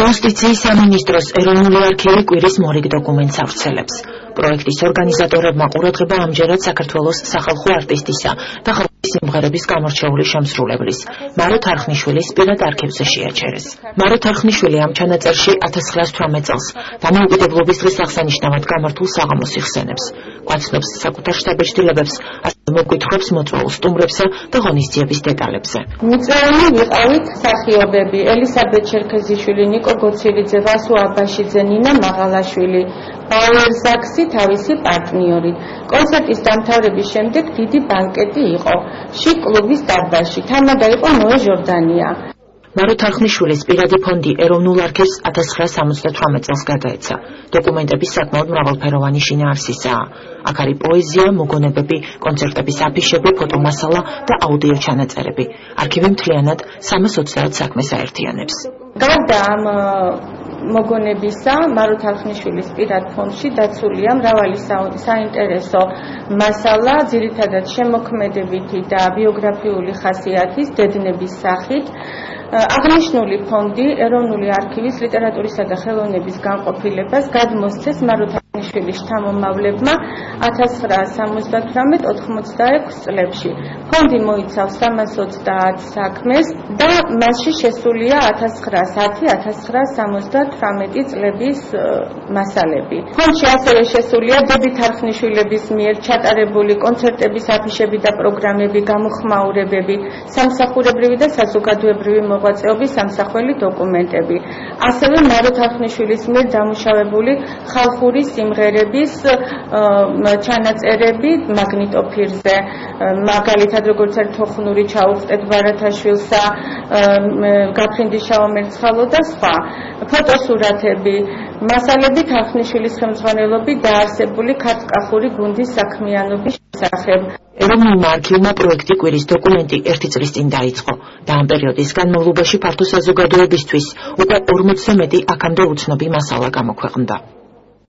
იუსტიციის სამინისტროს ეროვნული არქივი კვირის მორიგ დოკუმენტს ავრცელებს. პროექტის ორგანიზატორებმა ყურადღება ამჯერად საქართველოს სახალხო არტისტისა და ხალხის სიმღერების გამორჩეული შემსრულებლის მარო თარხნიშვილის პირად არქივზე შეაჩერეს. მარო თარხნიშვილი ამ ჩანაწერში 1918 წელს დამოუკიდებლობის დღის აღსანიშნავად გამართულ საღამოს იხსენებს. კვაცნობს საკუთარ შთაბეჭდილებებს, მოგვითხრობს მოწვეულ სტუმრებსა და ღონისძიების დეტალებზე. მიწვეული ვიყავით მსახიობები: ელისაბედ ჩერქეზიშვილი, ნიკო გოცილიძე, ვასო აბაშიძე, ნინა მაღალაშვილი, პაუერ ზაქსი თავისი პარტნიორით. კონცერტის დამთავრების შემდეგ დიდი ბანკეტი იყო შიკ კლუბის დარბაზში. თამადა იყო ნოე ჟორდანია. მარო თარხნიშვილის პირადი ფონდი ეროვნულ არქივს 1978 წელს გადაეცა. დოკუმენტების საკმაოდ მრავალფეროვანი შინაარსისაა. აქ არის პოეზია, მოგონებები, კონცერტების აფიშები, ფოტომასალა და აუდიო ჩანაწერები. არქივი მთლიანად 320 საქმეს აერთიანებს. გარდა ამ მოგონებისა, მარო თარხნიშვილის პირად ფონდში დაცულია მრავალი საინტერესო მასალა, ძირითადად შემოქმედებითი და ბიოგრაფიული ხასიათის დედნების სახით. აღნიშნული ფონდი ეროვნული არქივის ლიტერატურისა და ხელოვნების განყოფილებას გადმოსცეს მარო თარხნიშვილის შთამომავლებმა 1978-86 წლებში. ფონდი მოიცავს 330 საქმეს და მასში შესულია 1910-1978 წლების მასალები. ფონდში ასევე შესულია დები თარხნიშვილების მიერ ჩატარებული კონცერტების აფიშები და პროგრამები, გამოხმაურებები, სამსახურებრივი და საზოგადოებრივი მოღვაწეობის სამსახველი დოკუმენტები. ასევე მარო თარხნიშვილის მიერ დამუშავებული ხალხური სიმღერების ჩანაწერები მაგნიტოფირზე, მაგალითად როგორც ერთოხნური ჩაუხტეთ ბარათაშვილსა, გაფრინდის შავამერცხალო და სხვა. ფოტოსურათები, მასალები თარხნიშვილის ხელმძღვანელობით დაარსებული ქართკახური გუნდის საქმიანობის შესახებ. ეროვნულმა არქივმა პროექტი კვირის დოკუმენტი 1 წლის წინ დაიწყო და ამ პერიოდის განმავლობაში ფართო საზოგადოებისთვის უკვე 40-ზე მეტი აქამდე უცნობი მასალა გამოქვეყნდა.